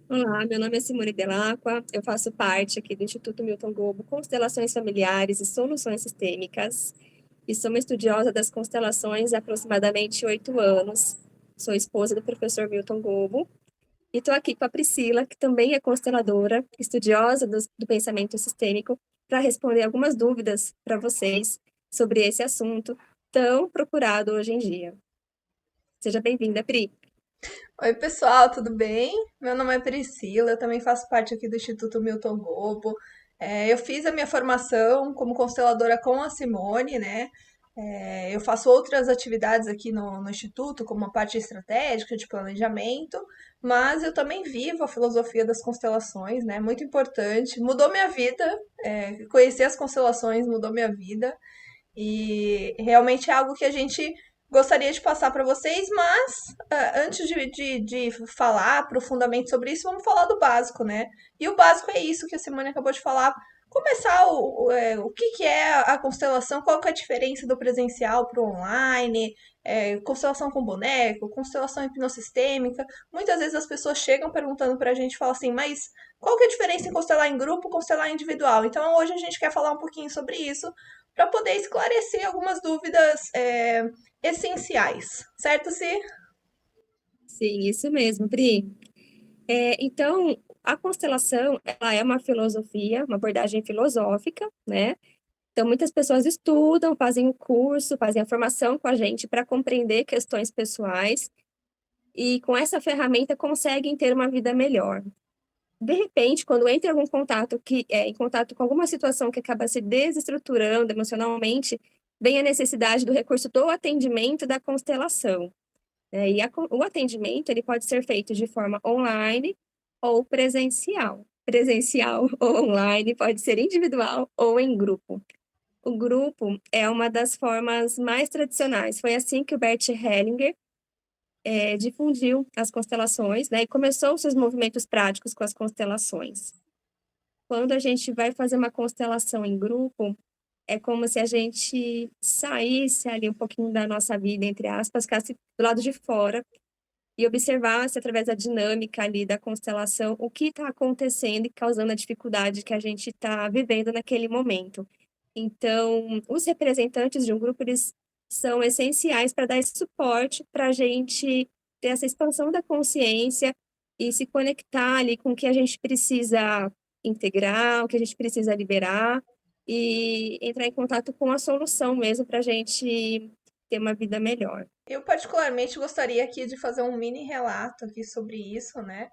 Olá, meu nome é Simone Delacqua, eu faço parte aqui do Instituto Milton Gobo Constelações Familiares e Soluções Sistêmicas e sou uma estudiosa das constelações há aproximadamente 8 anos. Sou esposa do professor Milton Gobo e estou aqui com a Priscila, que também é consteladora, estudiosa do pensamento sistêmico, para responder algumas dúvidas para vocês sobre esse assunto tão procurado hoje em dia. Seja bem-vinda, Pri. Oi, pessoal, tudo bem? Meu nome é Priscila, eu também faço parte aqui do Instituto Milton Gobo. Eu fiz a minha formação como consteladora com a Simone, né? Eu faço outras atividades aqui no Instituto, como a parte estratégica de planejamento, mas eu também vivo a filosofia das constelações, né? Muito importante, mudou minha vida, conhecer as constelações mudou minha vida. E realmente é algo que a gente gostaria de passar para vocês, mas antes de falar profundamente sobre isso, vamos falar do básico, né? E o básico é isso que a Simone acabou de falar. Começar o que é a constelação, qual que é a diferença do presencial para o online, constelação com boneco, constelação hipnossistêmica. Muitas vezes as pessoas chegam perguntando para a gente e falam assim, mas qual que é a diferença em constelar em grupo e constelar individual? Então hoje a gente quer falar um pouquinho sobre isso, para poder esclarecer algumas dúvidas essenciais, certo, Si? Sim, isso mesmo, Pri. Então, a constelação, ela é uma filosofia, uma abordagem filosófica, né? Então, muitas pessoas estudam, fazem o curso, fazem a formação com a gente para compreender questões pessoais e, com essa ferramenta, conseguem ter uma vida melhor. De repente, quando entra em algum contato em contato com alguma situação que acaba se desestruturando emocionalmente, vem a necessidade do recurso do atendimento da constelação. O atendimento ele pode ser feito de forma online ou presencial. Presencial ou online, pode ser individual ou em grupo. O grupo é uma das formas mais tradicionais. Foi assim que o Bert Hellinger difundiu as constelações, né, e começou os seus movimentos práticos com as constelações. Quando a gente vai fazer uma constelação em grupo, é como se a gente saísse ali um pouquinho da nossa vida, entre aspas, ficasse do lado de fora e observasse através da dinâmica ali da constelação o que está acontecendo e causando a dificuldade que a gente está vivendo naquele momento. Então, os representantes de um grupo, eles são essenciais para dar esse suporte para a gente ter essa expansão da consciência e se conectar ali com o que a gente precisa integrar, o que a gente precisa liberar e entrar em contato com a solução mesmo para a gente ter uma vida melhor. Eu particularmente gostaria aqui de fazer um mini relato aqui sobre isso, né?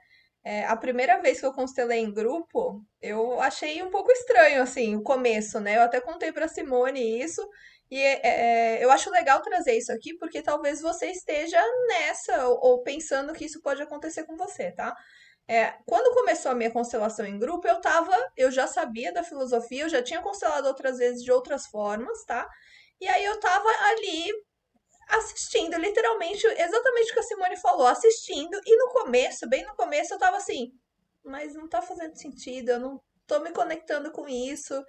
A primeira vez que eu constelei em grupo, eu achei um pouco estranho, assim, o começo, né? Eu até contei para Simone isso, e eu acho legal trazer isso aqui, porque talvez você esteja nessa, ou pensando que isso pode acontecer com você, tá? Quando começou a minha constelação em grupo, eu já sabia da filosofia, eu já tinha constelado outras vezes de outras formas, tá? E aí eu tava ali assistindo, literalmente, exatamente o que a Simone falou, assistindo, e no começo, bem no começo, eu tava assim, mas não tá fazendo sentido, eu não tô me conectando com isso.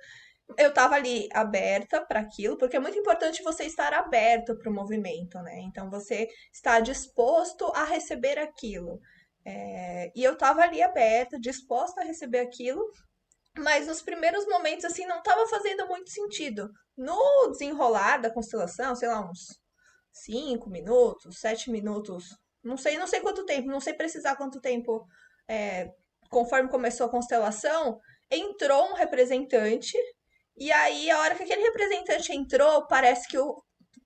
Eu tava ali aberta para aquilo, porque é muito importante você estar aberto para o movimento, né? Então você está disposto a receber aquilo. E eu tava ali aberta, disposta a receber aquilo, mas nos primeiros momentos, assim, não tava fazendo muito sentido. No desenrolar da constelação, sei lá, uns 5 minutos, 7 minutos, não sei quanto tempo, não sei precisar quanto tempo, é, conforme começou a constelação, entrou um representante, e aí a hora que aquele representante entrou, parece que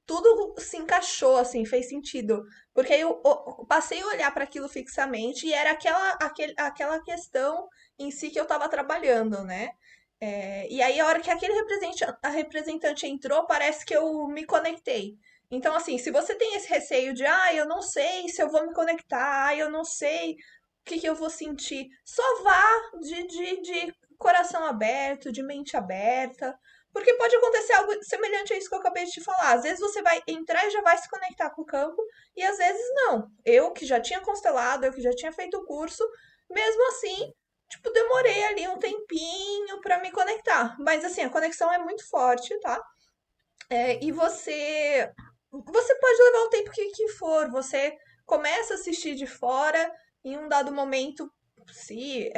tudo se encaixou, assim, fez sentido. Porque aí eu passei a olhar para aquilo fixamente e era aquela questão em si que eu estava trabalhando, né? E aí, a hora que aquele representante entrou, parece que eu me conectei. Então, assim, se você tem esse receio de, eu não sei se eu vou me conectar, eu não sei o que que eu vou sentir, só vá de coração aberto, de mente aberta, porque pode acontecer algo semelhante a isso que eu acabei de te falar. Às vezes você vai entrar e já vai se conectar com o campo, e às vezes não. Eu que já tinha constelado, eu que já tinha feito o curso, mesmo assim, tipo, demorei ali um tempinho pra me conectar. Mas assim, a conexão é muito forte, tá? E você pode levar o tempo que for. Você começa a assistir de fora, em um dado momento se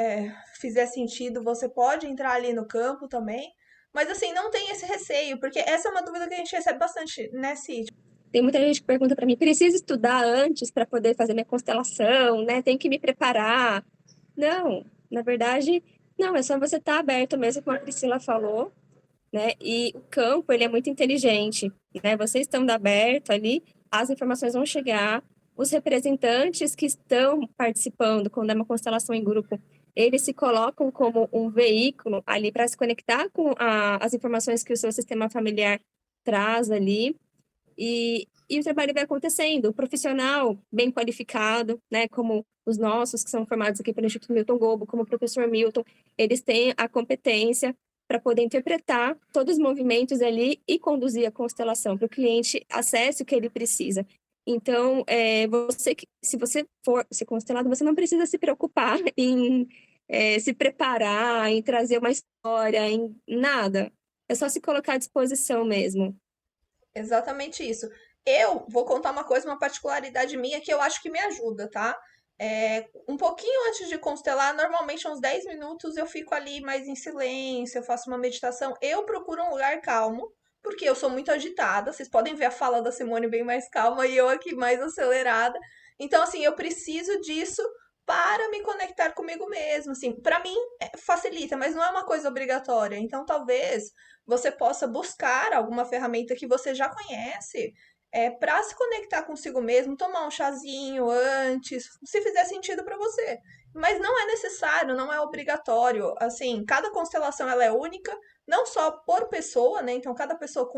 fizer sentido, você pode entrar ali no campo também. Mas assim, não tem esse receio, porque essa é uma dúvida que a gente recebe bastante, né, Cid? Tem muita gente que pergunta para mim, preciso estudar antes para poder fazer minha constelação, né? Tem que me preparar. Não, na verdade, não, é só você estar aberto mesmo, como a Priscila falou, né? E o campo, ele é muito inteligente, né? Você estando aberto ali, as informações vão chegar, os representantes que estão participando, quando é uma constelação em grupo, eles se colocam como um veículo ali para se conectar com as informações que o seu sistema familiar traz ali, e o trabalho vai acontecendo. O profissional bem qualificado, né, como os nossos, que são formados aqui pelo Instituto Milton Gobo, como o professor Milton, eles têm a competência para poder interpretar todos os movimentos ali e conduzir a constelação para o cliente acesse o que ele precisa. Então, se você for ser constelado, você não precisa se preocupar em se preparar, em trazer uma história, em nada. É só se colocar à disposição mesmo. Exatamente isso. Eu vou contar uma coisa, uma particularidade minha que eu acho que me ajuda, tá? Um pouquinho antes de constelar, normalmente uns 10 minutos eu fico ali mais em silêncio, eu faço uma meditação. Eu procuro um lugar calmo, porque eu sou muito agitada. Vocês podem ver a fala da Simone bem mais calma e eu aqui mais acelerada. Então, assim, eu preciso disso para me conectar comigo mesmo. Assim, para mim facilita, mas não é uma coisa obrigatória. Então, talvez você possa buscar alguma ferramenta que você já conhece para se conectar consigo mesmo, tomar um chazinho antes, se fizer sentido para você. Mas não é necessário, não é obrigatório. Assim, cada constelação ela é única, não só por pessoa, né? Então, cada pessoa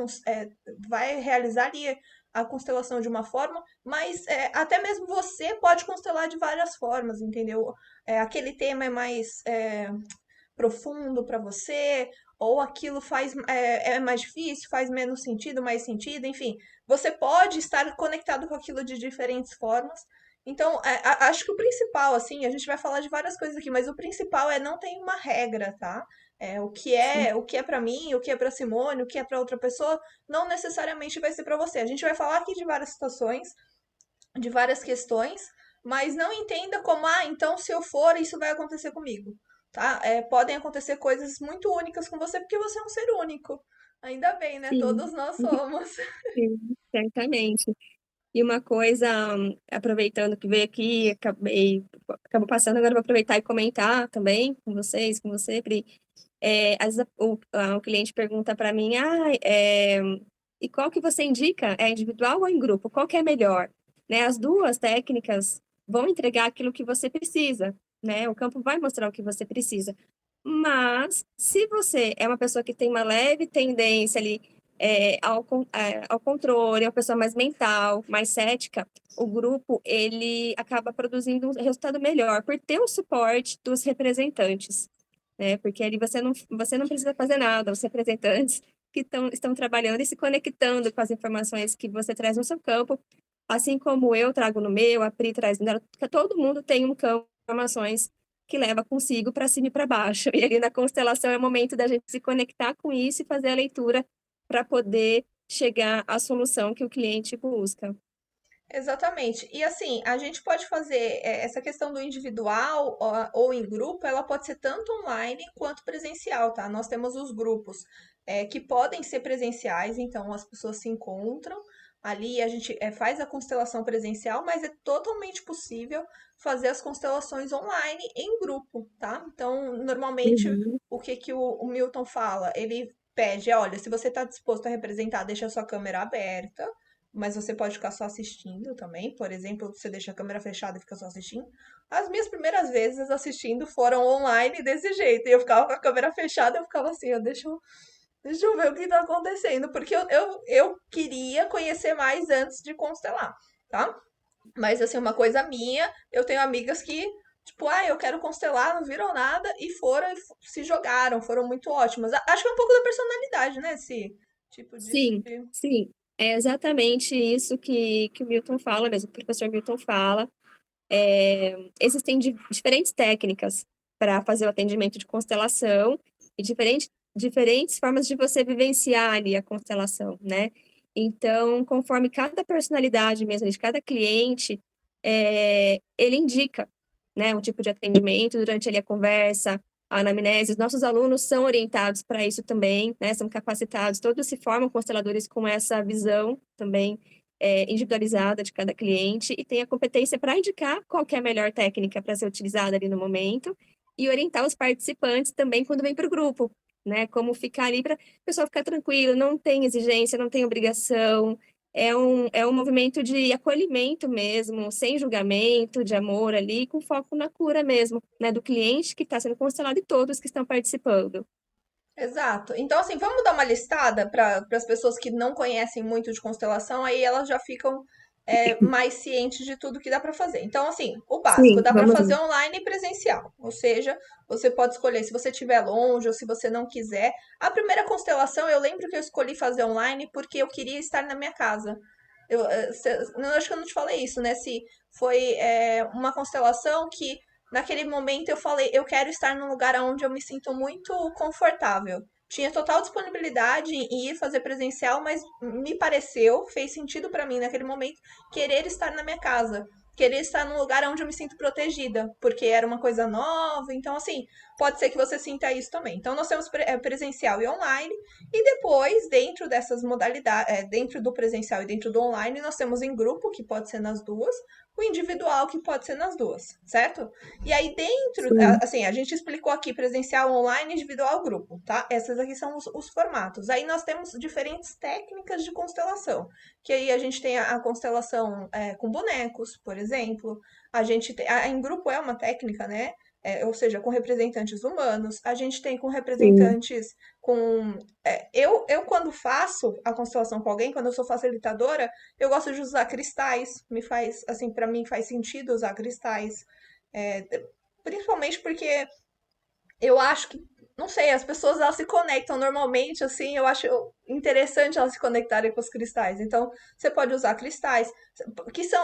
vai realizar ali a constelação de uma forma, mas até mesmo você pode constelar de várias formas, entendeu? Aquele tema é mais profundo para você, ou aquilo é mais difícil, faz menos sentido, mais sentido, enfim. Você pode estar conectado com aquilo de diferentes formas. Então, acho que o principal, assim, a gente vai falar de várias coisas aqui, mas o principal é não tem uma regra, tá? O que é para mim, o que é para Simone, o que é para outra pessoa, não necessariamente vai ser para você. A gente vai falar aqui de várias situações, de várias questões, mas não entenda como, então se eu for, isso vai acontecer comigo, tá? Podem acontecer coisas muito únicas com você, porque você é um ser único. Ainda bem, né? Sim. Todos nós somos. Sim, certamente. E uma coisa, aproveitando que veio aqui, acabou passando, agora eu vou aproveitar e comentar também com vocês, com você, Pri. Às vezes o cliente pergunta para mim, e qual que você indica? É individual ou em grupo? Qual que é melhor? Né, as duas técnicas vão entregar aquilo que você precisa, né? O campo vai mostrar o que você precisa. Mas, se você é uma pessoa que tem uma leve tendência ali ao controle, é uma pessoa mais mental, mais cética, o grupo, ele acaba produzindo um resultado melhor por ter o suporte dos representantes, né? Porque ali você não precisa fazer nada, os representantes que estão trabalhando e se conectando com as informações que você traz no seu campo, assim como eu trago no meu, a Pri traz no dela, todo mundo tem um campo de informações que leva consigo para cima e para baixo. E ali na constelação é o momento da gente se conectar com isso e fazer a leitura para poder chegar à solução que o cliente busca. Exatamente. E assim, a gente pode fazer essa questão do individual ou em grupo, ela pode ser tanto online quanto presencial, tá? Nós temos os grupos que podem ser presenciais, então as pessoas se encontram ali, a gente faz a constelação presencial, mas é totalmente possível fazer as constelações online em grupo, tá? Então, normalmente, Uhum. o que que o Milton fala? Ele pede, olha, se você está disposto a representar, deixa a sua câmera aberta, mas você pode ficar só assistindo também. Por exemplo, você deixa a câmera fechada e fica só assistindo. As minhas primeiras vezes assistindo foram online desse jeito. E eu ficava com a câmera fechada, eu ficava assim, deixa eu ver o que tá acontecendo. Porque eu queria conhecer mais antes de constelar, tá? Mas assim, uma coisa minha, eu tenho amigas que, tipo, eu quero constelar, não viram nada e foram e se jogaram, foram muito ótimas. Acho que é um pouco da personalidade, né? Esse tipo Sim, sim. É exatamente isso que o Milton fala mesmo, que o professor Milton fala. Existem diferentes técnicas para fazer o atendimento de constelação e diferentes formas de você vivenciar ali a constelação, né? Então, conforme cada personalidade mesmo de cada cliente, ele indica. né, um tipo de atendimento durante ali a conversa, a anamnese. Os nossos alunos são orientados para isso também, né, são capacitados, todos se formam consteladores com essa visão também individualizada de cada cliente e tem a competência para indicar qual que é a melhor técnica para ser utilizada ali no momento e orientar os participantes também quando vem para o grupo, né, como ficar ali para o pessoal ficar tranquilo, não tem exigência, não tem obrigação, é um movimento de acolhimento mesmo, sem julgamento, de amor ali, com foco na cura mesmo, né, do cliente que está sendo constelado e todos que estão participando. Exato. Então, assim, vamos dar uma listada para as pessoas que não conhecem muito de constelação, aí elas já ficam mais cientes de tudo que dá para fazer. Então, assim, o básico, Sim, dá para vamos fazer lá. online e presencial. Ou seja, você pode escolher se você estiver longe ou se você não quiser. A primeira constelação, eu lembro que eu escolhi fazer online porque eu queria estar na minha casa. Não, acho que eu não te falei isso, né? Se foi uma constelação que naquele momento eu falei, eu quero estar num lugar onde eu me sinto muito confortável. Tinha total disponibilidade em ir fazer presencial, mas me pareceu, fez sentido para mim naquele momento, querer estar na minha casa. Querer estar num lugar onde eu me sinto protegida, porque era uma coisa nova. Então, assim, pode ser que você sinta isso também. Então, nós temos presencial e online. E depois, dentro dessas modalidades, dentro do presencial e dentro do online, nós temos em grupo, que pode ser nas duas, o individual, que pode ser nas duas, certo? E aí, dentro, Sim, assim, a gente explicou aqui presencial, online, individual, grupo, tá? Essas aqui são os formatos. Aí nós temos diferentes técnicas de constelação, que aí a gente tem a constelação com bonecos, por exemplo. A gente tem, em grupo é uma técnica, né? Ou seja, com representantes humanos. A gente tem com sim, representantes com. Eu, quando faço a constelação com alguém, quando eu sou facilitadora, eu gosto de usar cristais. Me faz, assim, para mim faz sentido usar cristais. É, principalmente porque eu acho que, não sei, as pessoas elas se conectam normalmente, assim, eu acho interessante elas se conectarem com os cristais. Então, você pode usar cristais,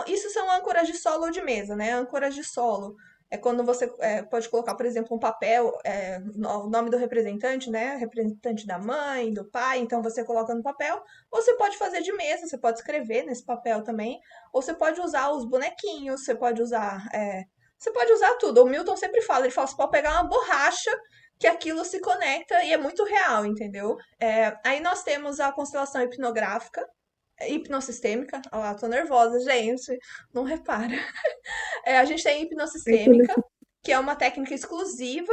isso são âncoras de solo ou de mesa, né? Âncoras de solo. É quando você pode colocar, por exemplo, um papel, o nome do representante, né? Representante da mãe, do pai, então você coloca no papel. Ou você pode fazer de mesa, você pode escrever nesse papel também. Ou você pode usar os bonequinhos, você pode usar tudo. O Milton sempre fala, ele fala, você pode pegar uma borracha que aquilo se conecta e é muito real, entendeu? Aí nós temos a constelação hipnográfica, hipnossistêmica. Olha lá, tô nervosa, gente. Não repara. A gente tem tranquilo. hipnossistêmica, que é uma técnica exclusiva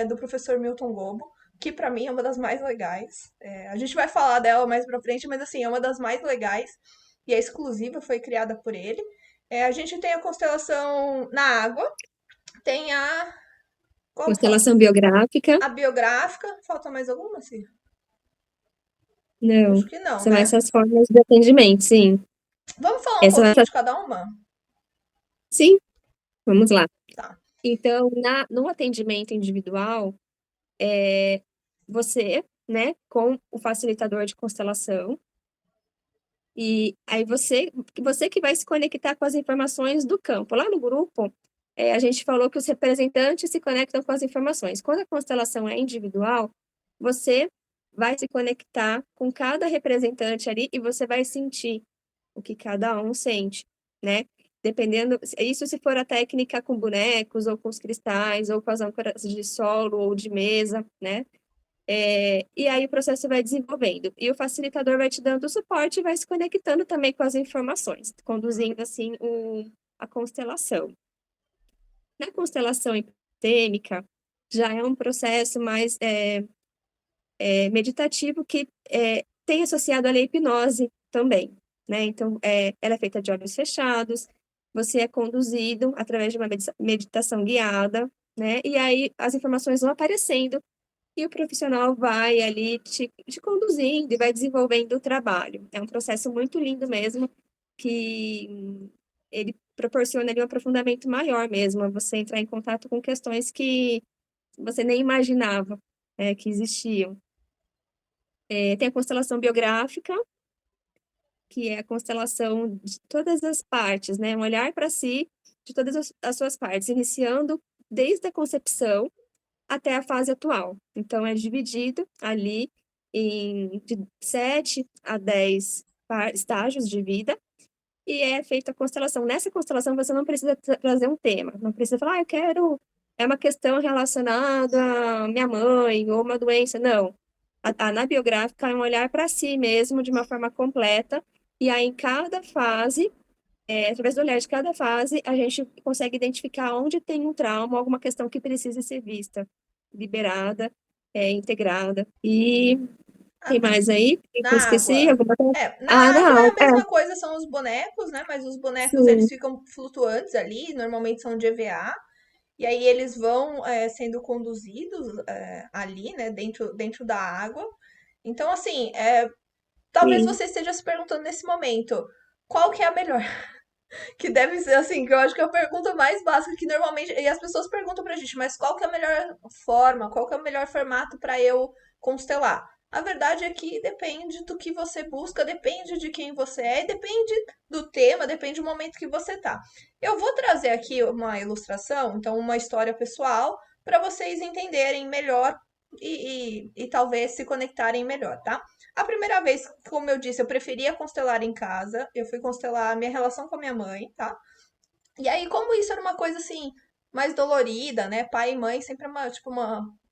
do professor Milton Gobo, que pra mim é uma das mais legais. A gente vai falar dela mais pra frente, mas assim, é uma das mais legais e é exclusiva, foi criada por ele. A gente tem a constelação na água, tem a. Qual que falta? Constelação biográfica, A biográfica. Falta mais alguma, Cira? Acho não. que não, São né? essas formas de atendimento, sim. Vamos falar um Essa, pouquinho de cada uma? sim, vamos lá. Tá. Então, no atendimento individual, você, né, com o facilitador de constelação, e aí você que vai se conectar com as informações do campo. Lá no grupo, a gente falou que os representantes se conectam com as informações. Quando a constelação é individual, você vai se conectar com cada representante ali e você vai sentir o que cada um sente, né? Dependendo, isso se for a técnica com bonecos, ou com os cristais, ou com as âncoras de solo, ou de mesa, né? E aí o processo vai desenvolvendo. E o facilitador vai te dando suporte e vai se conectando também com as informações, conduzindo, assim, a constelação. Na constelação epistêmica, já é um processo mais meditativo que tem associado ali a hipnose também, né? Então, ela é feita de olhos fechados, você é conduzido através de uma meditação guiada, né? E aí as informações vão aparecendo e o profissional vai ali te conduzindo e vai desenvolvendo o trabalho. É um processo muito lindo mesmo, que ele proporciona ali um aprofundamento maior mesmo, você entrar em contato com questões que você nem imaginava, que existiam. Tem a constelação biográfica, que é a constelação de todas as partes, né? Um olhar para si de todas as suas partes, iniciando desde a concepção até a fase atual. Então, é dividido ali de 7 a 10 estágios de vida, e é feita a constelação. Nessa constelação, você não precisa trazer um tema, não precisa falar, eu quero. É uma questão relacionada à minha mãe ou uma doença. Não. Na biográfica é um olhar para si mesmo de uma forma completa, e aí em cada fase, através do olhar de cada fase, a gente consegue identificar onde tem um trauma, alguma questão que precisa ser vista, liberada, integrada. E tem Ah, mais aí? Que eu na esqueci? água. Alguma coisa? É, na Ah, água é não, a mesma coisa, são os bonecos, né? Mas os bonecos eles sim, ficam flutuantes ali, normalmente são de EVA, e aí eles vão sendo conduzidos ali, né? Dentro da água. Então, assim, talvez sim, você esteja se perguntando nesse momento, qual que é a melhor? Que deve ser assim, que eu acho que é a pergunta mais básica que normalmente. E as pessoas perguntam pra gente, mas qual que é a melhor forma, qual que é o melhor formato para eu constelar? A verdade é que depende do que você busca, depende de quem você é, e depende do tema, depende do momento que você tá. Eu vou trazer aqui uma ilustração, então uma história pessoal, para vocês entenderem melhor e talvez se conectarem melhor, tá? A primeira vez, como eu disse, eu preferia constelar em casa. Eu fui constelar a minha relação com a minha mãe, tá? E aí, como isso era uma coisa assim, mais dolorida, né? Pai e mãe sempre é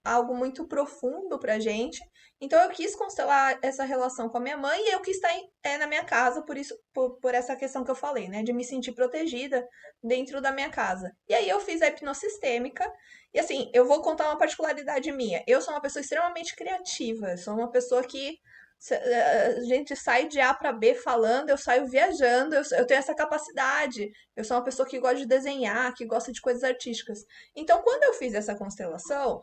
algo muito profundo pra gente. Então eu quis constelar essa relação com a minha mãe e eu quis estar na minha casa, por isso, por essa questão que eu falei, né? De me sentir protegida dentro da minha casa. E aí eu fiz a hipnossistêmica. E assim, eu vou contar uma particularidade minha. Eu sou uma pessoa extremamente criativa. Eu sou uma pessoa que a gente sai de A para B falando, eu saio viajando, eu tenho essa capacidade. Eu sou uma pessoa que gosta de desenhar, que gosta de coisas artísticas. Então, quando eu fiz essa constelação,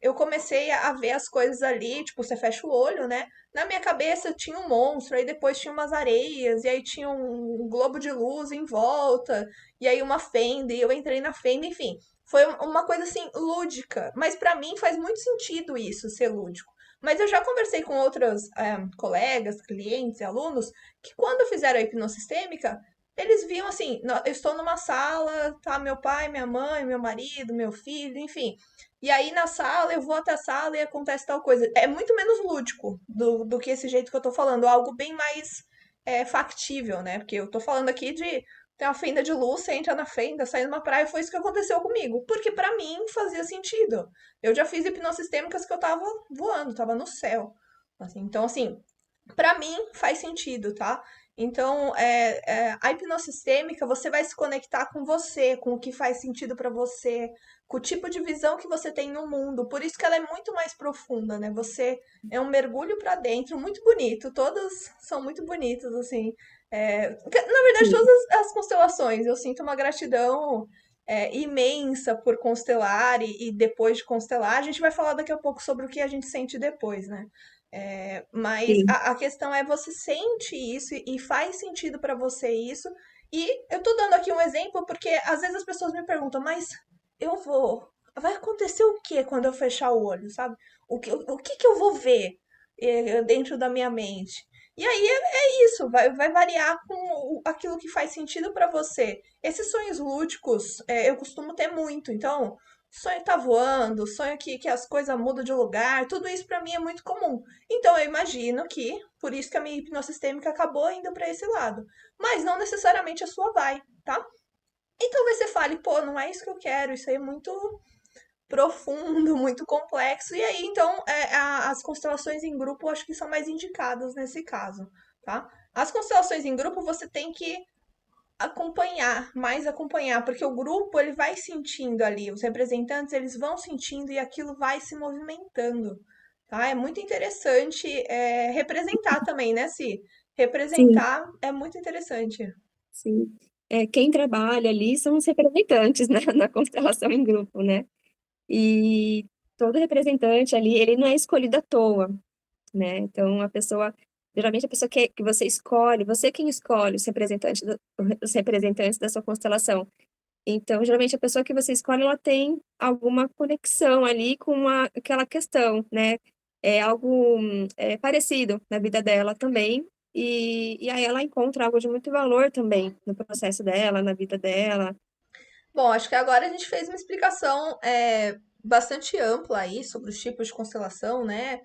eu comecei a ver as coisas ali, tipo, você fecha o olho, né? Na minha cabeça tinha um monstro, aí depois tinha umas areias, e aí tinha um globo de luz em volta, e aí uma fenda, e eu entrei na fenda, enfim. Foi uma coisa assim, lúdica. Mas pra mim faz muito sentido isso, ser lúdico. Mas eu já conversei com outros colegas, clientes, alunos, que quando fizeram a hipnossistêmica, eles viam assim, eu estou numa sala, tá meu pai, minha mãe, meu marido, meu filho, enfim. E aí na sala, eu vou até a sala e acontece tal coisa. É muito menos lúdico do que esse jeito que eu tô falando, algo bem mais factível, né? Porque eu tô falando aqui de tem uma fenda de luz, você entra na fenda, sai numa praia, foi isso que aconteceu comigo. Porque pra mim fazia sentido. Eu já fiz hipnossistêmicas que eu tava voando, tava no céu. Assim, então, assim, para mim faz sentido, tá? Então, a hipnose sistêmica, você vai se conectar com você, com o que faz sentido para você, com o tipo de visão que você tem no mundo. Por isso que ela é muito mais profunda, né? Você é um mergulho para dentro, muito bonito. Todas são muito bonitas, assim. Na verdade, sim, todas as constelações, eu sinto uma gratidão imensa por constelar e depois de constelar. A gente vai falar daqui a pouco sobre o que a gente sente depois, né? Mas sim, a questão é você sente isso e faz sentido pra você isso. E eu tô dando aqui um exemplo porque às vezes as pessoas me perguntam, mas eu vou. Vai acontecer o que quando eu fechar o olho, sabe? O que eu vou ver dentro da minha mente? E aí é isso, vai variar com aquilo que faz sentido pra você. Esses sonhos lúdicos, eu costumo ter muito, então sonho tá voando, sonho que as coisas mudam de lugar, tudo isso pra mim é muito comum. Então eu imagino que, por isso que a minha hipnossistêmica acabou indo pra esse lado. Mas não necessariamente a sua vai, tá? E talvez você fale, pô, não é isso que eu quero, isso aí é muito profundo, muito complexo. E aí, então, as constelações em grupo eu acho que são mais indicadas nesse caso, tá? As constelações em grupo você tem que acompanhar, mais acompanhar, porque o grupo ele vai sentindo ali, os representantes eles vão sentindo e aquilo vai se movimentando, tá? É muito interessante representar também, né, Si? sim, Representar é muito interessante. sim. Quem trabalha ali são os representantes, né, na constelação em grupo, né? E todo representante ali, ele não é escolhido à toa, né? Então, geralmente a pessoa que você escolhe, você é quem escolhe os representantes da sua constelação. Então, geralmente a pessoa que você escolhe, ela tem alguma conexão ali com aquela questão, né? É algo parecido na vida dela também. E aí ela encontra algo de muito valor também no processo dela, na vida dela. Bom, acho que agora a gente fez uma explicação bastante ampla aí sobre os tipos de constelação, né?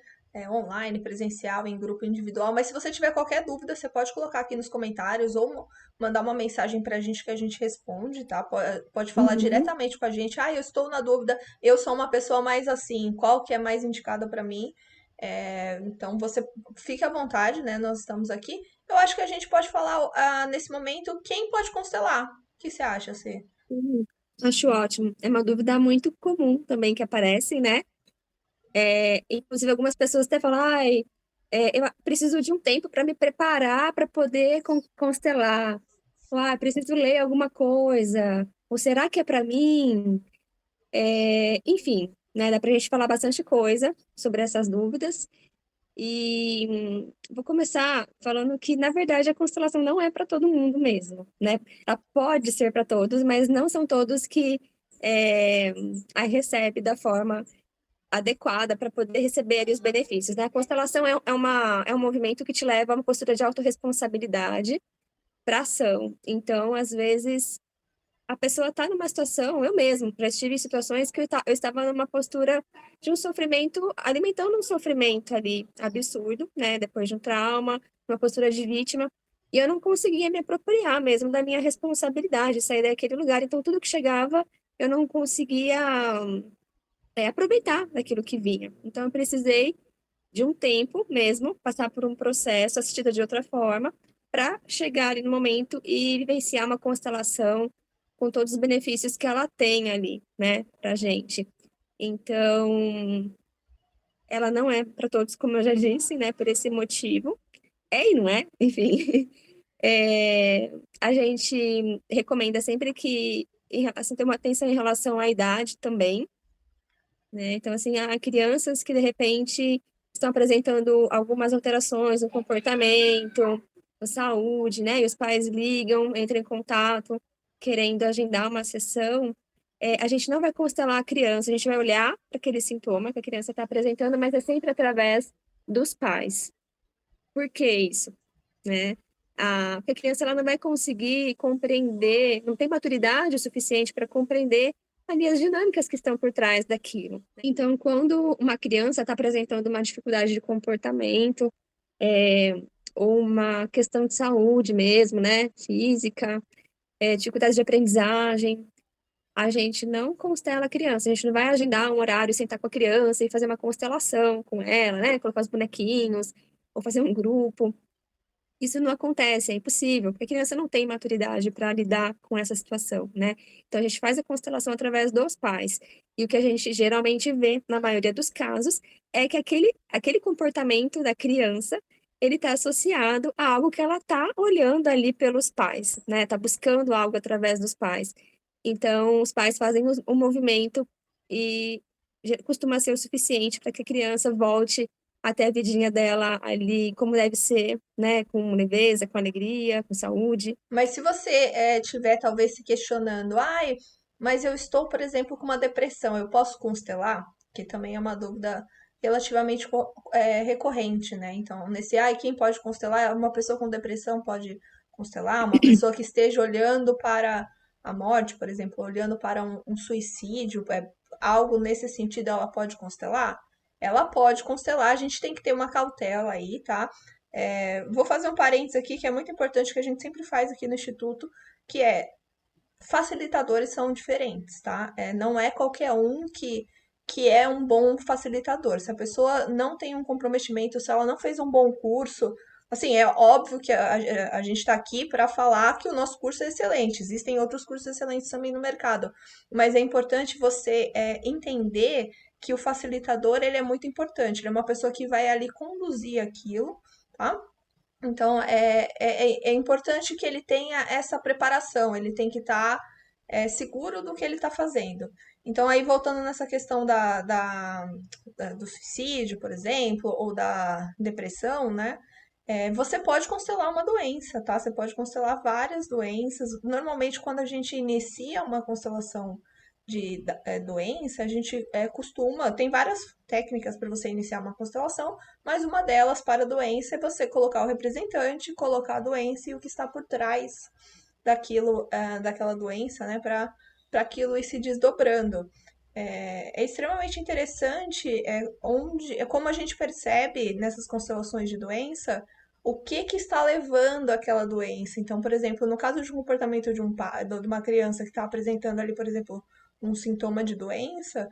online, presencial, em grupo individual. Mas se você tiver qualquer dúvida, você pode colocar aqui nos comentários ou mandar uma mensagem pra gente que a gente responde, tá? Pode falar Uhum. diretamente com a gente. Ah, eu estou na dúvida, eu sou uma pessoa mais assim, qual que é mais indicada pra mim? Então você fique à vontade, né? Nós estamos aqui. Eu acho que a gente pode falar nesse momento quem pode constelar. O que você acha, Cê? Uhum. Acho ótimo. É uma dúvida muito comum também que aparece, né? Inclusive, algumas pessoas até falam, ai, eu preciso de um tempo para me preparar para poder constelar. Ou, ah, preciso ler alguma coisa. Ou será que é para mim? Enfim, né? Dá para a gente falar bastante coisa sobre essas dúvidas. E vou começar falando que, na verdade, a constelação não é para todo mundo mesmo, né? Ela pode ser para todos, mas não são todos que é, a recebe da forma adequada para poder receber ali os benefícios, né? A constelação é um movimento que te leva a uma postura de autorresponsabilidade para ação. Então, às vezes, a pessoa está numa situação, eu mesmo, já estive em situações que eu estava numa postura de um sofrimento, alimentando um sofrimento ali absurdo, né? Depois de um trauma, uma postura de vítima, e eu não conseguia me apropriar mesmo da minha responsabilidade, sair daquele lugar. Então, tudo que chegava, eu não conseguia aproveitar daquilo que vinha. Então, eu precisei de um tempo mesmo, passar por um processo assistida de outra forma, para chegar ali no momento e vivenciar uma constelação com todos os benefícios que ela tem ali, né, pra gente. Então, ela não é para todos, como eu já disse, né, por esse motivo. É e não é, enfim. A gente recomenda sempre que assim, ter uma atenção em relação à idade também, né? Então, assim, há crianças que de repente estão apresentando algumas alterações no comportamento, na saúde, né? E os pais ligam, entram em contato, querendo agendar uma sessão. A gente não vai constelar a criança, a gente vai olhar para aquele sintoma que a criança está apresentando, mas é sempre através dos pais. Por que isso? Né? Porque a criança ela não vai conseguir compreender, não tem maturidade o suficiente para compreender ali as dinâmicas que estão por trás daquilo. Então, quando uma criança está apresentando uma dificuldade de comportamento, é, ou uma questão de saúde mesmo, né, física, dificuldade de aprendizagem, a gente não constela a criança, a gente não vai agendar um horário, sentar com a criança e fazer uma constelação com ela, né, colocar os bonequinhos, ou fazer um grupo. Isso não acontece, é impossível, porque a criança não tem maturidade para lidar com essa situação, né? Então a gente faz a constelação através dos pais. E o que a gente geralmente vê, na maioria dos casos, é que aquele comportamento da criança, ele está associado a algo que ela está olhando ali pelos pais, né? Está buscando algo através dos pais. Então, os pais fazem o movimento e costuma ser o suficiente para que a criança volte até a vidinha dela ali, como deve ser, né? Com leveza, com alegria, com saúde. Mas se você tiver talvez se questionando, ai, mas eu estou, por exemplo, com uma depressão, eu posso constelar? Que também é uma dúvida relativamente recorrente, né? Então, ai, quem pode constelar? Uma pessoa com depressão pode constelar, uma pessoa que esteja olhando para a morte, por exemplo, olhando para um suicídio, algo nesse sentido, ela pode constelar? Ela pode constelar, a gente tem que ter uma cautela aí, tá? Vou fazer um parênteses aqui que é muito importante que a gente sempre faz aqui no Instituto, que é facilitadores são diferentes, tá? Não é qualquer um que é um bom facilitador. Se a pessoa não tem um comprometimento, se ela não fez um bom curso, assim, é óbvio que a gente está aqui para falar que o nosso curso é excelente. Existem outros cursos excelentes também no mercado, mas é importante você entender que o facilitador ele é muito importante. Ele é uma pessoa que vai ali conduzir aquilo, tá? Então, é importante que ele tenha essa preparação, ele tem que estar seguro do que ele está fazendo. Então, aí voltando nessa questão do suicídio, por exemplo, ou da depressão, né? Você pode constelar uma doença, tá? Você pode constelar várias doenças. Normalmente, quando a gente inicia uma constelação de doença, a gente costuma. Tem várias técnicas para você iniciar uma constelação, mas uma delas para a doença é você colocar o representante, colocar a doença e o que está por trás daquilo, daquela doença, né? Para aquilo ir se desdobrando. É extremamente interessante como a gente percebe nessas constelações de doença o que que está levando àquela doença. Então, por exemplo, no caso de um comportamento de um pai, de uma criança que está apresentando ali, por exemplo, um sintoma de doença,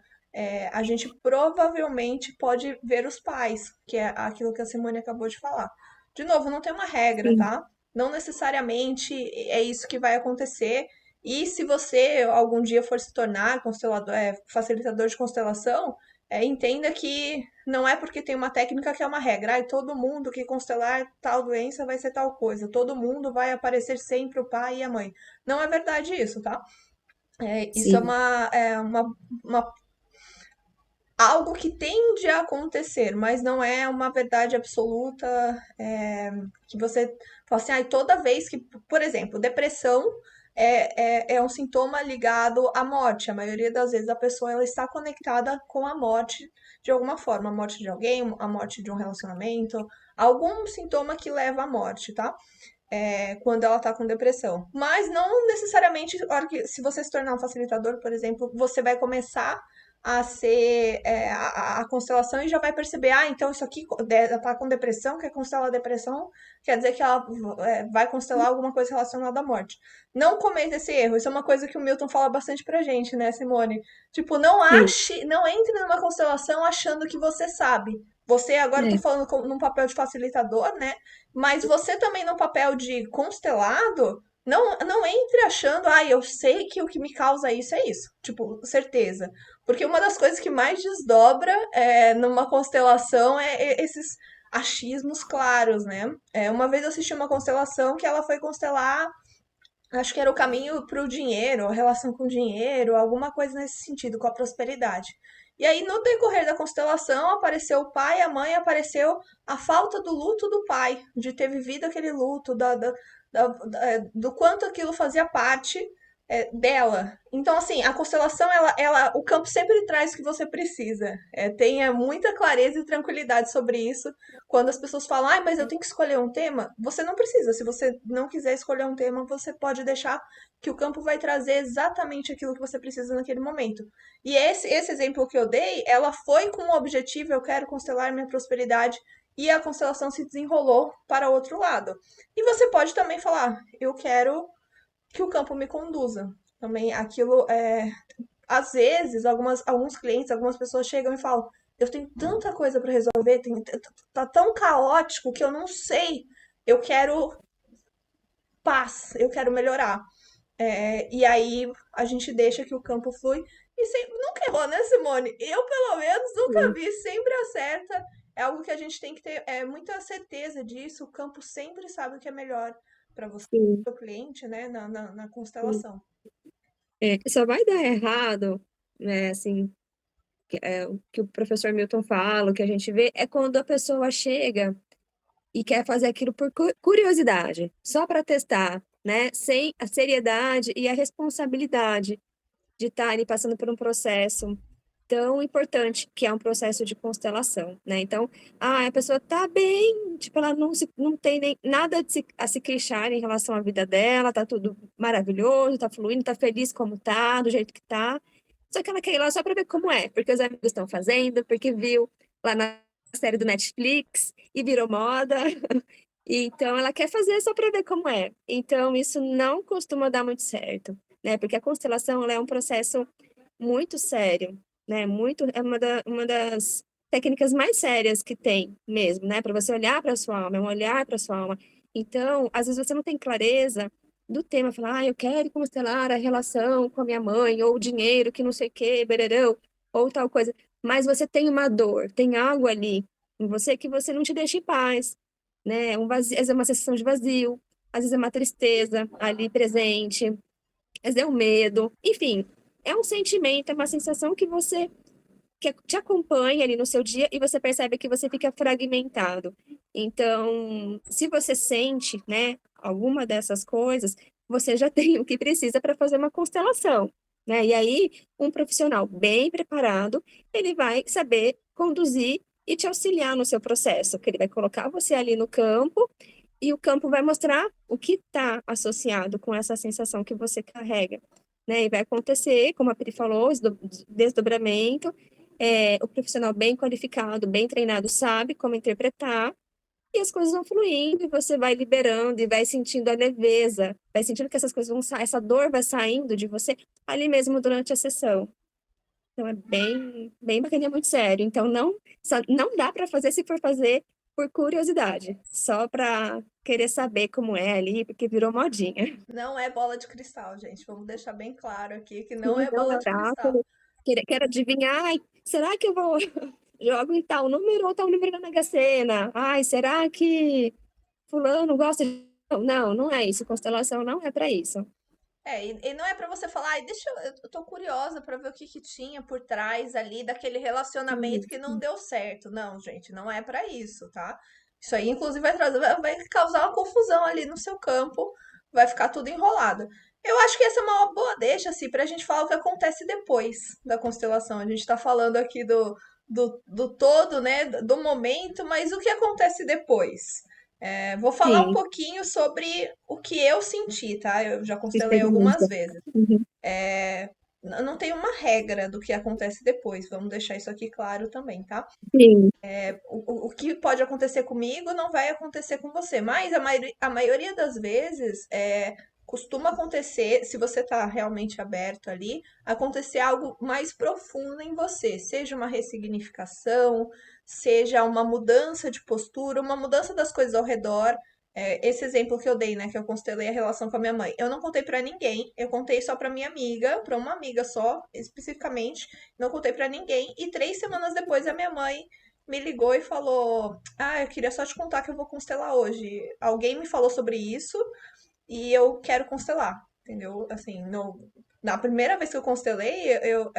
a gente provavelmente pode ver os pais, que é aquilo que a Simone acabou de falar. De novo, não tem uma regra, Sim, tá? Não necessariamente é isso que vai acontecer. E se você algum dia for se tornar constelador, facilitador de constelação, entenda que não é porque tem uma técnica que é uma regra. Ai, todo mundo que constelar tal doença vai ser tal coisa. Todo mundo vai aparecer sempre o pai e a mãe. Não é verdade isso, tá? Isso sim, uma algo que tende a acontecer, mas não é uma verdade absoluta, que você fala assim, ai, toda vez que, por exemplo, depressão é um sintoma ligado à morte. A maioria das vezes a pessoa ela está conectada com a morte de alguma forma, a morte de alguém, a morte de um relacionamento, algum sintoma que leva à morte, tá? Quando ela tá com depressão. Mas não necessariamente, se você se tornar um facilitador, por exemplo, você vai começar a ser a constelação e já vai perceber, então isso aqui ela tá com depressão, quer constelar a depressão, quer dizer que ela vai constelar alguma coisa relacionada à morte. Não cometa esse erro, isso é uma coisa que o Milton fala bastante pra gente, né, Simone? Tipo, sim. não entre numa constelação achando que você sabe. Você, agora eu tô É, falando num papel de facilitador, né? Mas você também no papel de constelado, não entre achando, eu sei que o que me causa isso é isso. Tipo, certeza. Porque uma das coisas que mais desdobra numa constelação esses achismos claros, né? Uma vez eu assisti uma constelação que ela foi constelar, acho que era o caminho para o dinheiro, a relação com o dinheiro, alguma coisa nesse sentido, com a prosperidade. E aí, no decorrer da constelação, apareceu o pai, a mãe, apareceu a falta do luto do pai, de ter vivido aquele luto, do quanto aquilo fazia parte dela. Então, assim, a constelação, o campo sempre traz o que você precisa. Tenha muita clareza e tranquilidade sobre isso. Quando as pessoas falam, mas eu tenho que escolher um tema, você não precisa. Se você não quiser escolher um tema, você pode deixar que o campo vai trazer exatamente aquilo que você precisa naquele momento. E esse exemplo que eu dei, ela foi com o objetivo, eu quero constelar minha prosperidade, e a constelação se desenrolou para outro lado. E você pode também falar, eu quero que o campo me conduza. Também aquilo às vezes alguns clientes, algumas pessoas chegam e falam: "Eu tenho tanta coisa para resolver, tá tão caótico que eu não sei. Eu quero paz, eu quero melhorar". E aí a gente deixa que o campo flui e sempre, nunca errou, né, Simone? Eu, pelo menos, nunca sim, vi, sempre acerta. É algo que a gente tem que ter muita certeza disso. O campo sempre sabe o que é melhor para você, sim, para o cliente, né, na sim. constelação. Só vai dar errado, né, assim, o que o professor Milton fala, o que a gente vê, é quando a pessoa chega e quer fazer aquilo por curiosidade, só para testar, né, sem a seriedade e a responsabilidade de estar ali passando por um processo tão importante que é um processo de constelação, né? Então, a pessoa tá bem, tipo, ela não tem nem nada a se queixar em relação à vida dela, tá tudo maravilhoso, tá fluindo, tá feliz como tá, do jeito que tá. Só que ela quer ir lá só para ver como é, porque os amigos estão fazendo, porque viu lá na série do Netflix e virou moda. E então ela quer fazer só para ver como é. Então isso não costuma dar muito certo, né? Porque a constelação ela é um processo muito sério, né? Muito é uma das técnicas mais sérias que tem mesmo, né? Para você olhar para a sua alma, é um olhar para a sua alma. Então, às vezes você não tem clareza do tema, falar, eu quero constelar a relação com a minha mãe, ou o dinheiro, que não sei o quê, bererão, ou tal coisa. Mas você tem uma dor, tem algo ali em você que você não te deixa em paz, né? Um vazio, às vezes é uma sensação de vazio, às vezes é uma tristeza ali presente, às vezes é um medo, enfim, é um sentimento, é uma sensação que te acompanha ali no seu dia e você percebe que você fica fragmentado. Então, se você sente, né, alguma dessas coisas, você já tem o que precisa para fazer uma constelação, né? E aí, um profissional bem preparado, ele vai saber conduzir e te auxiliar no seu processo, que ele vai colocar você ali no campo e o campo vai mostrar o que está associado com essa sensação que você carrega. né? E vai acontecer, como a Pri falou, desdobramento. O profissional bem qualificado, bem treinado, sabe como interpretar, e as coisas vão fluindo, e você vai liberando, e vai sentindo a leveza, vai sentindo que essas coisas vão sair, essa dor vai saindo de você ali mesmo durante a sessão. Então é bem, bem bacana, e é muito sério. Então não dá para fazer se for fazer por curiosidade, só para querer saber como é ali, porque virou modinha. Não é bola de cristal, gente. Vamos deixar bem claro aqui que não Sim, é não bola é de cristal. oráculo. Quero adivinhar, ai, será que eu vou jogo em tal número ou tal número da Mega Sena? Ai, será que fulano gosta de... Não, não é isso. Constelação não é para isso. E não é pra você falar, ai, eu tô curiosa pra ver o que que tinha por trás ali daquele relacionamento que não Isso. deu certo. Não, gente, não é pra isso, tá? Isso aí, inclusive, vai causar uma confusão ali no seu campo, vai ficar tudo enrolado. Eu acho que essa é uma boa deixa, assim, pra gente falar o que acontece depois da constelação. A gente tá falando aqui do todo, né, do momento, mas o que acontece depois? Vou falar um Sim, pouquinho sobre o que eu senti, tá? Eu já constelei algumas experiência. vezes. Uhum. É, não tem uma regra do que acontece depois, vamos deixar isso aqui claro também, tá? Sim, O que pode acontecer comigo não vai acontecer com você, mas a maioria das vezes costuma acontecer, se você está realmente aberto ali, acontecer algo mais profundo em você, seja uma ressignificação, seja uma mudança de postura, uma mudança das coisas ao redor. Esse exemplo que eu dei, né, que eu constelei a relação com a minha mãe, eu não contei pra ninguém, eu contei só pra minha amiga, pra uma amiga só, especificamente, não contei pra ninguém, e 3 semanas depois a minha mãe me ligou e falou: Ah, eu queria só te contar que eu vou constelar hoje. Alguém me falou sobre isso e eu quero constelar, entendeu? Assim, na primeira vez que eu constelei, eu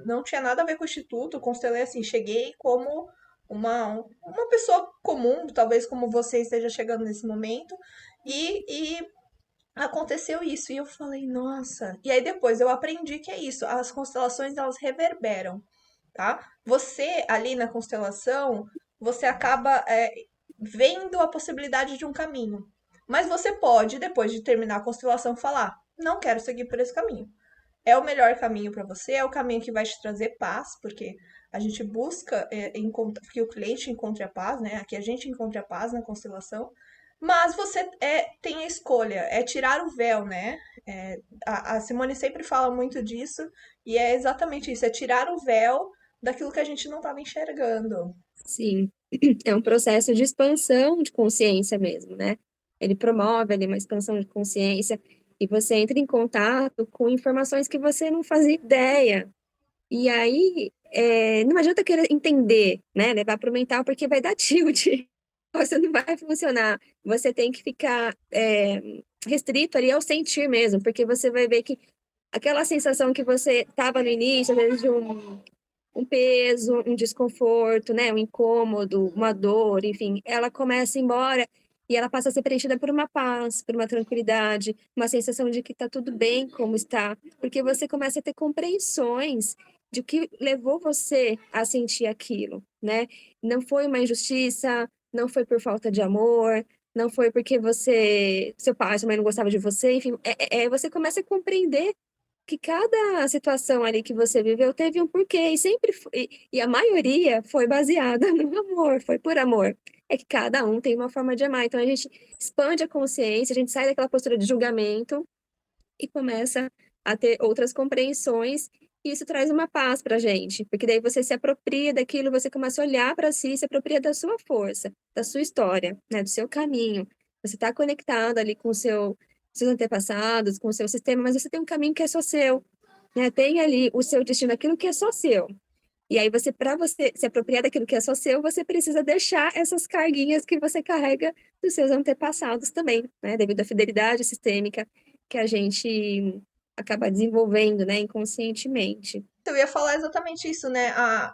não tinha nada a ver com o instituto, eu constelei assim, cheguei como uma pessoa comum, talvez como você esteja chegando nesse momento, e aconteceu isso. E eu falei, nossa. E aí depois eu aprendi que é isso, as constelações elas reverberam, tá? Você ali na constelação, você acaba vendo a possibilidade de um caminho. Mas você pode, depois de terminar a constelação, falar: não quero seguir por esse caminho. É o melhor caminho para você, é o caminho que vai te trazer paz, porque a gente busca que o cliente encontre a paz, né? Aqui a gente encontre a paz na constelação. Mas você tem a escolha, é tirar o véu, né? A Simone sempre fala muito disso, e é exatamente isso, é tirar o véu daquilo que a gente não estava enxergando. sim. É um processo de expansão de consciência mesmo, né? Ele promove ali uma expansão de consciência e você entra em contato com informações que você não fazia ideia. E aí, não adianta querer entender, né? Levar para o mental, porque vai dar tilt. Você não vai funcionar. Você tem que ficar restrito ali ao sentir mesmo, porque você vai ver que aquela sensação que você estava no início, às vezes de um peso, um desconforto, né? Um incômodo, uma dor, enfim, ela começa a ir embora e ela passa a ser preenchida por uma paz, por uma tranquilidade, uma sensação de que está tudo bem como está, porque você começa a ter compreensões de o que levou você a sentir aquilo, né? Não foi uma injustiça, não foi por falta de amor, não foi porque seu pai, sua mãe não gostava de você, enfim, você começa a compreender que cada situação ali que você viveu teve um porquê, e sempre e a maioria foi baseada no amor, foi por amor. É que cada um tem uma forma de amar. Então a gente expande a consciência, a gente sai daquela postura de julgamento e começa a ter outras compreensões, e isso traz uma paz pra gente, porque daí você se apropria daquilo, você começa a olhar para si, se apropria da sua força, da sua história, né, do seu caminho. Você está conectado ali com seus antepassados, com o seu sistema, mas você tem um caminho que é só seu, né? Tem ali o seu destino, aquilo que é só seu. E aí para você se apropriar daquilo que é só seu, você precisa deixar essas carguinhas que você carrega dos seus antepassados também, né? Devido à fidelidade sistêmica que a gente acaba desenvolvendo, né, inconscientemente. Eu ia falar exatamente isso, né?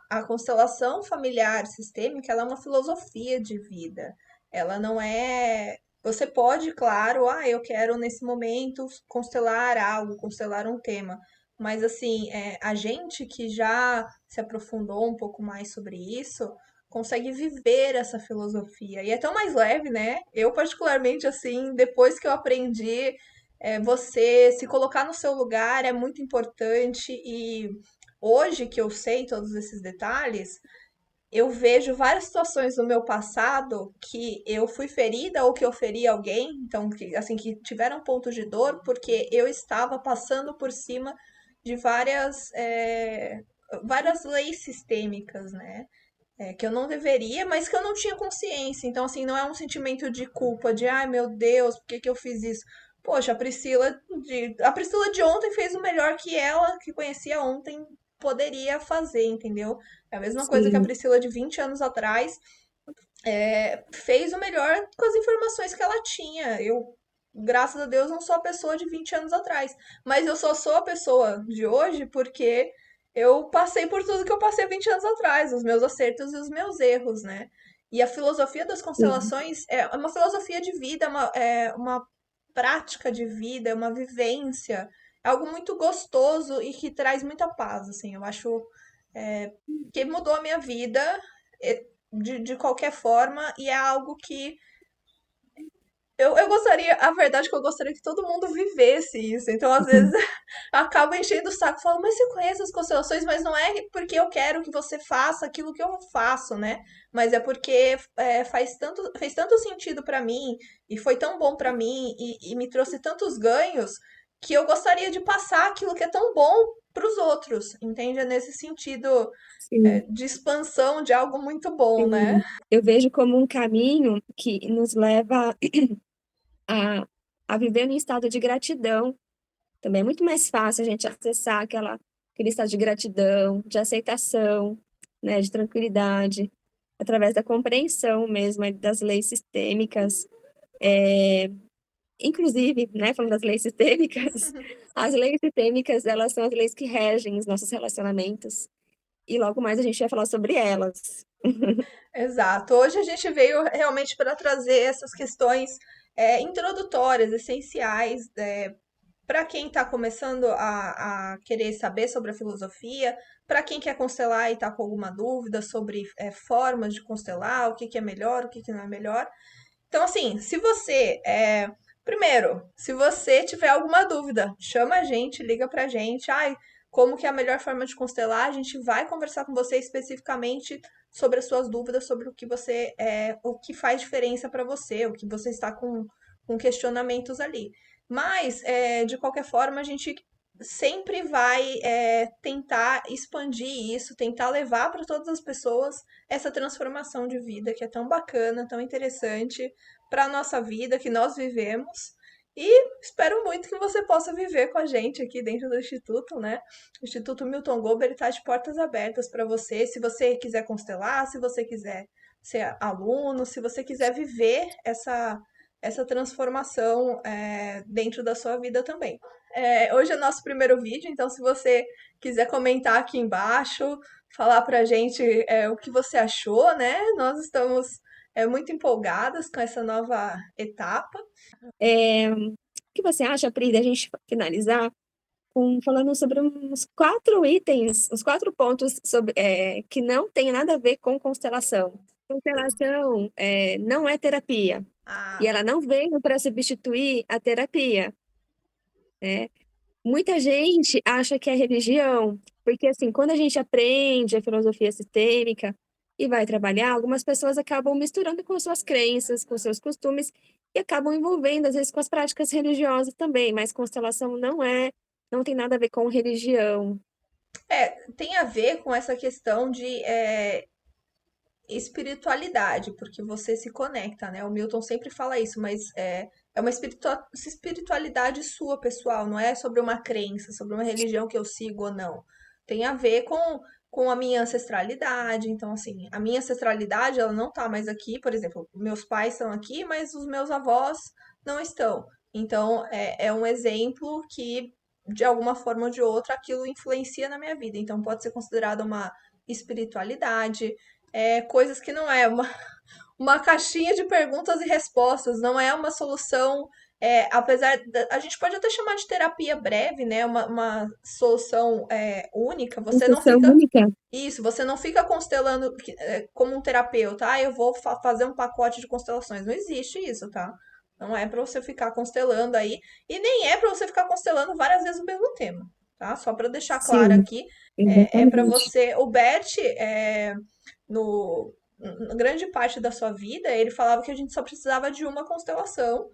A constelação familiar sistêmica, ela é uma filosofia de vida. Ela não é. Você pode, claro, eu quero nesse momento constelar algo, constelar um tema. Mas, assim, a gente que já se aprofundou um pouco mais sobre isso, consegue viver essa filosofia. E é tão mais leve, né? Eu, particularmente, assim, depois que eu aprendi. você se colocar no seu lugar é muito importante e hoje que eu sei todos esses detalhes, eu vejo várias situações do meu passado que eu fui ferida ou que eu feri alguém, então que assim que tiveram pontos de dor porque eu estava passando por cima de várias leis sistêmicas, né? Que eu não deveria, mas que eu não tinha consciência. Então, assim, não é um sentimento de culpa, de ai meu Deus, por que que eu fiz isso? Poxa, a Priscila de ontem fez o melhor que ela, que conhecia ontem, poderia fazer, entendeu? É a mesma coisa que a Sim, Priscila de 20 anos atrás fez o melhor com as informações que ela tinha. Eu, graças a Deus, não sou a pessoa de 20 anos atrás, mas eu só sou a pessoa de hoje porque eu passei por tudo que eu passei 20 anos atrás, os meus acertos e os meus erros, né? E a filosofia das sim, constelações é uma filosofia de vida, é uma prática de vida, é uma vivência, é algo muito gostoso e que traz muita paz, assim. Eu acho que mudou a minha vida de qualquer forma e é algo que eu gostaria, a verdade é que eu gostaria que todo mundo vivesse isso. Então, às vezes, acaba enchendo o saco, falo, mas você conhece as constelações, mas não é porque eu quero que você faça aquilo que eu faço, né? Mas é porque fez tanto sentido pra mim e foi tão bom pra mim e me trouxe tantos ganhos que eu gostaria de passar aquilo que é tão bom pros outros, entende? É nesse sentido, sim, de expansão de algo muito bom, né? sim. Eu vejo como um caminho que nos leva a, a viver em estado de gratidão. Também é muito mais fácil a gente acessar aquele estado de gratidão, de aceitação, né, de tranquilidade, através da compreensão mesmo das leis sistêmicas. Inclusive, né, falando das leis sistêmicas, as leis sistêmicas, elas são as leis que regem os nossos relacionamentos. E logo mais a gente vai falar sobre elas. Exato. Hoje a gente veio realmente para trazer essas questões introdutórias, essenciais, para quem está começando a querer saber sobre a filosofia, para quem quer constelar e está com alguma dúvida sobre formas de constelar, o que que é melhor, o que que não é melhor. Então, assim, se você. Primeiro, se você tiver alguma dúvida, chama a gente, liga pra gente. Ai, como que é a melhor forma de constelar? A gente vai conversar com você especificamente sobre as suas dúvidas, sobre o que faz diferença para você, o que você está com questionamentos ali. Mas, de qualquer forma, a gente sempre vai tentar expandir isso, tentar levar para todas as pessoas essa transformação de vida que é tão bacana, tão interessante para a nossa vida que nós vivemos. E espero muito que você possa viver com a gente aqui dentro do Instituto, né? O Instituto Milton Gober está de portas abertas para você. Se você quiser constelar, se você quiser ser aluno, se você quiser viver essa transformação dentro da sua vida também. Hoje é nosso primeiro vídeo, então se você quiser comentar aqui embaixo, falar pra gente o que você achou, né? Nós estamos muito empolgadas com essa nova etapa. O que você acha, Pri, da gente finalizar falando sobre uns 4 itens, uns 4 pontos que não tem nada a ver com constelação. Constelação não é terapia, e Ah, ela não veio para substituir a terapia, né? Muita gente acha que é religião, porque assim, quando a gente aprende a filosofia sistêmica e vai trabalhar, algumas pessoas acabam misturando com suas crenças, com seus costumes e acabam envolvendo às vezes com as práticas religiosas também, mas constelação não tem nada a ver com religião. tem a ver com essa questão de espiritualidade, porque você se conecta, né? O Milton sempre fala isso, mas é uma espiritualidade sua, pessoal, não é sobre uma crença, sobre uma religião que eu sigo ou não. Tem a ver com a minha ancestralidade. Então, assim, a minha ancestralidade, ela não tá mais aqui. Por exemplo, meus pais estão aqui, mas os meus avós não estão. Então, é um exemplo que, de alguma forma ou de outra, aquilo influencia na minha vida. Então, pode ser considerada uma espiritualidade, coisas que não é uma caixinha de perguntas e respostas, não é uma solução. A gente pode até chamar de terapia breve, né? Uma solução única. Você não Sensação fica. única. Isso, você não fica constelando como um terapeuta. Eu vou fazer um pacote de constelações. Não existe isso, tá? Não é pra você ficar constelando aí. E nem é pra você ficar constelando várias vezes o mesmo tema, tá? Só pra deixar claro Sim, aqui, é para exatamente. você. O Bert, no, na grande parte da sua vida, ele falava que a gente só precisava de uma constelação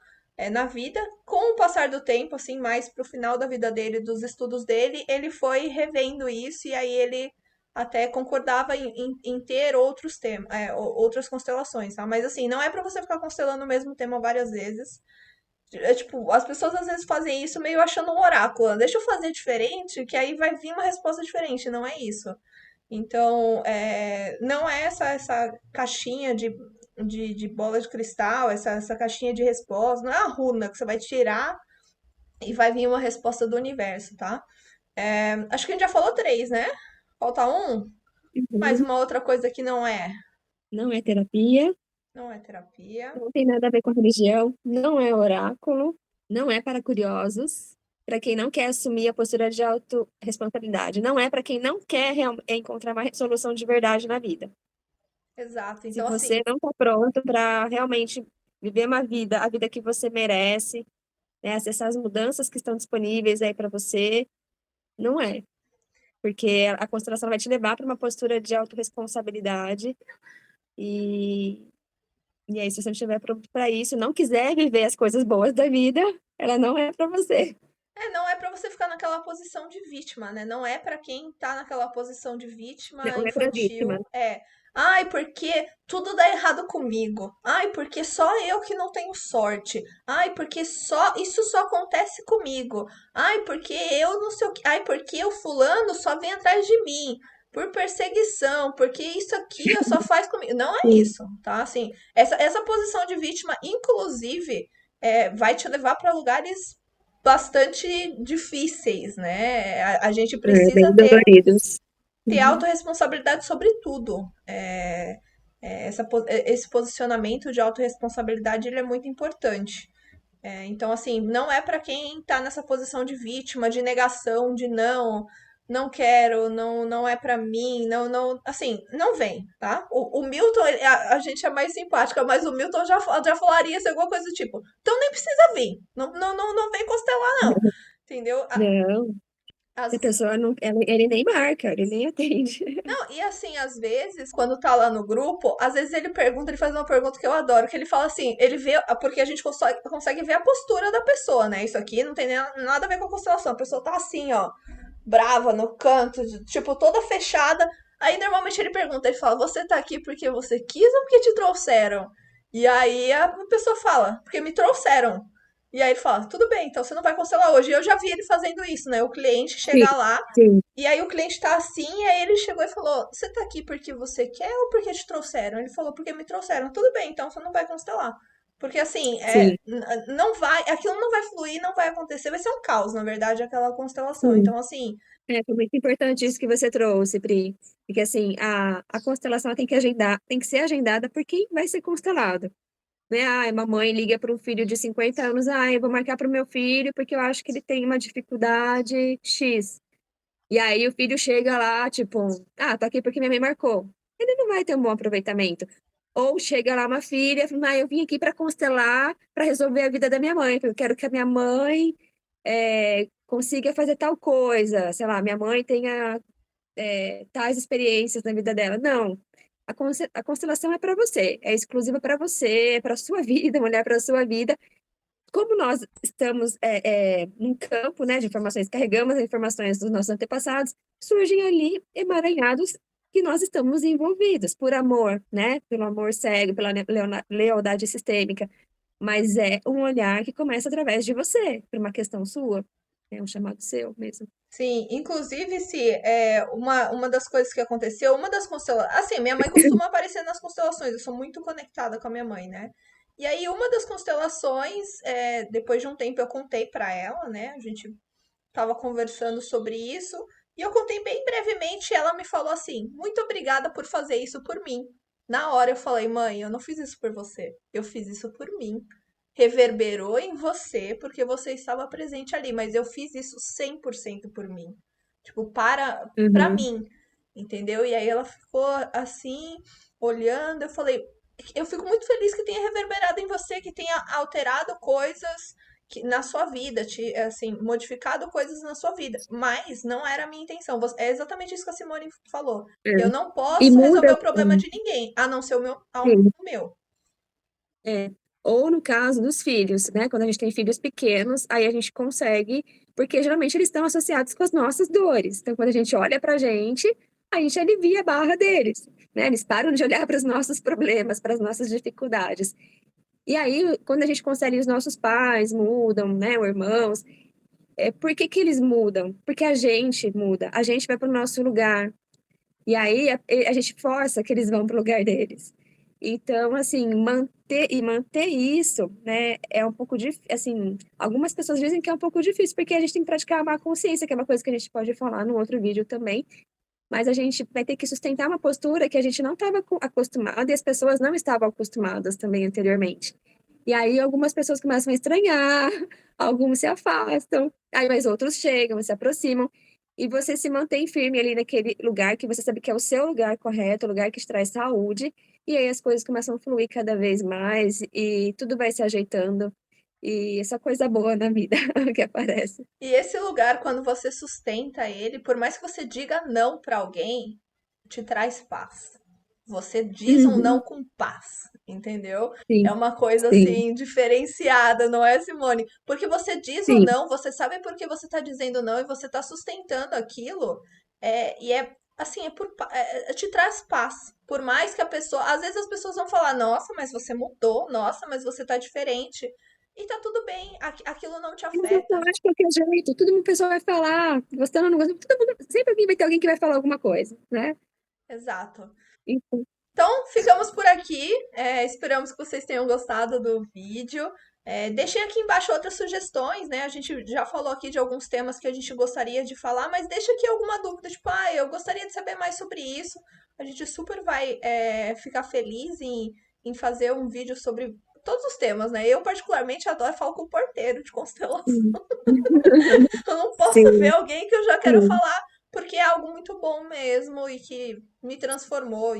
na vida. Com o passar do tempo, assim, mais pro final da vida dele, dos estudos dele, ele foi revendo isso e aí ele até concordava em ter outros temas, outras constelações, tá? Mas assim, não é pra você ficar constelando o mesmo tema várias vezes. É tipo, as pessoas às vezes fazem isso meio achando um oráculo. Deixa eu fazer diferente, que aí vai vir uma resposta diferente. Não é isso. Então, não é essa caixinha de bola de cristal, essa caixinha de resposta, não é a runa que você vai tirar e vai vir uma resposta do universo, tá? Acho que a gente já falou três, né? Falta um. Mais Uhum. uma outra coisa que não é. Não é terapia, Não é terapia. não tem nada a ver com religião, não é oráculo, não é para curiosos, para quem não quer assumir a postura de autorresponsabilidade, não é para quem não quer encontrar uma solução de verdade na vida. Exato. Se Então, você assim, não está pronto para realmente viver uma vida, a vida que você merece, né, acessar as mudanças que estão disponíveis aí para você, não é. Porque a constelação vai te levar para uma postura de autorresponsabilidade e, e aí, se você não estiver pronto para isso, não quiser viver as coisas boas da vida, ela não é para você. não é pra você ficar naquela posição de vítima, né? Não é pra quem tá naquela posição de vítima Não é para vítima. infantil. Ai, porque tudo dá errado comigo. Ai, porque só eu que não tenho sorte. Ai, porque só isso só acontece comigo. Ai, porque eu não sei o que. Ai, porque o fulano só vem atrás de mim. Por perseguição, porque isso aqui eu só faz comigo. Não é Sim, isso, tá? Assim, essa posição de vítima, inclusive, vai te levar para lugares bastante difíceis, né? A gente precisa bem doloridos. ter Uhum. autorresponsabilidade sobre tudo. Esse posicionamento de autorresponsabilidade ele é muito importante. Então, assim, não é para quem tá nessa posição de vítima, de negação, de não quero, não é para mim, não, assim, não vem, tá? O Milton, a gente é mais simpática, mas o Milton já falaria assim, alguma coisa do tipo, então nem precisa vir, não vem constelar, não, entendeu? Não, a As, pessoa não, ele nem marca, ele nem atende. Não, e assim, às vezes, quando tá lá no grupo, às vezes ele pergunta, ele faz uma pergunta que eu adoro, que ele fala assim, ele vê, porque a gente consegue ver a postura da pessoa, né? Isso aqui não tem nada a ver com a constelação. A pessoa tá assim, ó, brava no canto, tipo, toda fechada. Aí normalmente ele pergunta, ele fala, você tá aqui porque você quis ou porque te trouxeram? E aí a pessoa fala, porque me trouxeram. E aí ele fala, tudo bem, então você não vai constelar hoje. E eu já vi ele fazendo isso, né? O cliente Sim, chegar lá sim, e aí o cliente tá assim, e aí ele chegou e falou: Você tá aqui porque você quer ou porque te trouxeram? Ele falou: Porque me trouxeram. Tudo bem, então você não vai constelar. Porque assim, sim, não vai, aquilo não vai fluir, não vai acontecer, vai ser um caos, na verdade, aquela constelação. sim. Então, assim, Foi muito importante isso que você trouxe, Pri. Porque assim, a constelação ela tem que agendar, tem que ser agendada por quem vai ser constelado. Né? Ai, mamãe liga para um filho de 50 anos, eu vou marcar para o meu filho porque eu acho que ele tem uma dificuldade X. E aí o filho chega lá, tipo, tô aqui porque minha mãe marcou. Ele não vai ter um bom aproveitamento. Ou chega lá uma filha, fala, eu vim aqui para constelar, para resolver a vida da minha mãe, porque eu quero que a minha mãe consiga fazer tal coisa. Sei lá, minha mãe tenha tais experiências na vida dela. Não. A constelação é para você, é exclusiva para você, é para sua vida, mulher para sua vida. Como nós estamos num campo, né, de informações, carregamos as informações dos nossos antepassados, surgem ali emaranhados que nós estamos envolvidos por amor, né, pelo amor cego, pela lealdade sistêmica, mas é um olhar que começa através de você, por uma questão sua, é um chamado seu mesmo. sim, inclusive se uma das coisas que aconteceu, uma das constelações. Assim, minha mãe costuma aparecer nas constelações, eu sou muito conectada com a minha mãe, né? E aí, uma das constelações, depois de um tempo eu contei pra ela, né? A gente tava conversando sobre isso e eu contei bem brevemente. E ela me falou assim: Muito obrigada por fazer isso por mim. Na hora eu falei: Mãe, eu não fiz isso por você, eu fiz isso por mim. Reverberou em você porque você estava presente ali, mas eu fiz isso 100% por mim. Tipo, para Uhum. mim, entendeu? E aí ela ficou assim, olhando. Eu falei: eu fico muito feliz que tenha reverberado em você, que tenha alterado coisas na sua vida, assim, modificado coisas na sua vida. Mas não era a minha intenção. É exatamente isso que a Simone falou. É. Eu não E posso resolver muda, o problema de ninguém, a não ser sim, o meu. é. Ou no caso dos filhos, né? Quando a gente tem filhos pequenos, aí a gente consegue, porque geralmente eles estão associados com as nossas dores. Então, quando a gente olha pra gente, a gente alivia a barra deles, né? Eles param de olhar para os nossos problemas, para as nossas dificuldades. E aí, quando a gente consegue, os nossos pais mudam, né? Ou irmãos, por que que eles mudam? Porque a gente muda, a gente vai para o nosso lugar. E aí a gente força que eles vão para o lugar deles. Então, assim, manter isso, né, é um pouco difícil, assim, algumas pessoas dizem que é um pouco difícil, porque a gente tem que praticar uma consciência, que é uma coisa que a gente pode falar no outro vídeo também, mas a gente vai ter que sustentar uma postura que a gente não estava acostumado e as pessoas não estavam acostumadas também anteriormente. E aí algumas pessoas começam a estranhar, alguns se afastam, aí mais outros chegam, se aproximam, e você se mantém firme ali naquele lugar que você sabe que é o seu lugar correto, o lugar que te traz saúde, e aí as coisas começam a fluir cada vez mais e tudo vai se ajeitando. E essa coisa boa na vida que aparece. E esse lugar, quando você sustenta ele, por mais que você diga não para alguém, te traz paz. Você diz um não Uhum. com paz, entendeu? É Sim, uma coisa sim, assim diferenciada, não é, Simone? Porque você diz o sim. não, você sabe por que você está dizendo não e você está sustentando aquilo, e é assim, te traz paz. Por mais que a pessoa, às vezes as pessoas vão falar, nossa, mas você mudou, nossa, mas você tá diferente. E tá tudo bem, aquilo não te Mas eu afeta. acho de qualquer jeito, todo mundo pessoal vai falar, gostando ou não gostando, todo mundo, sempre alguém vai ter alguém que vai falar alguma coisa, né? Exato. Então, Então, ficamos por aqui. Esperamos que vocês tenham gostado do vídeo. Deixem aqui embaixo outras sugestões, né? A gente já falou aqui de alguns temas que a gente gostaria de falar, mas deixa aqui alguma dúvida, tipo, eu gostaria de saber mais sobre isso. A gente super vai ficar feliz em fazer um vídeo sobre todos os temas, né? Eu, particularmente, adoro falar com o porteiro de constelação. sim, Eu não posso ver sim, alguém que eu já quero sim, falar, porque é algo muito bom mesmo e que me transformou.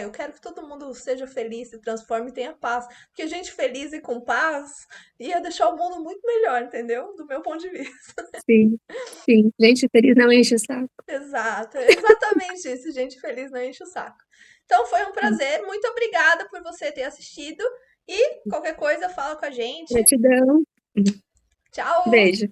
Eu quero que todo mundo seja feliz, se transforme e tenha paz. Porque gente feliz e com paz ia deixar o mundo muito melhor, entendeu? Do meu ponto de vista. sim, sim. Gente feliz não enche o saco. Exato, exatamente isso. Gente feliz não enche o saco. Então foi um prazer. Muito obrigada por você ter assistido. E qualquer coisa, fala com a gente. Gratidão. Tchau! Beijo.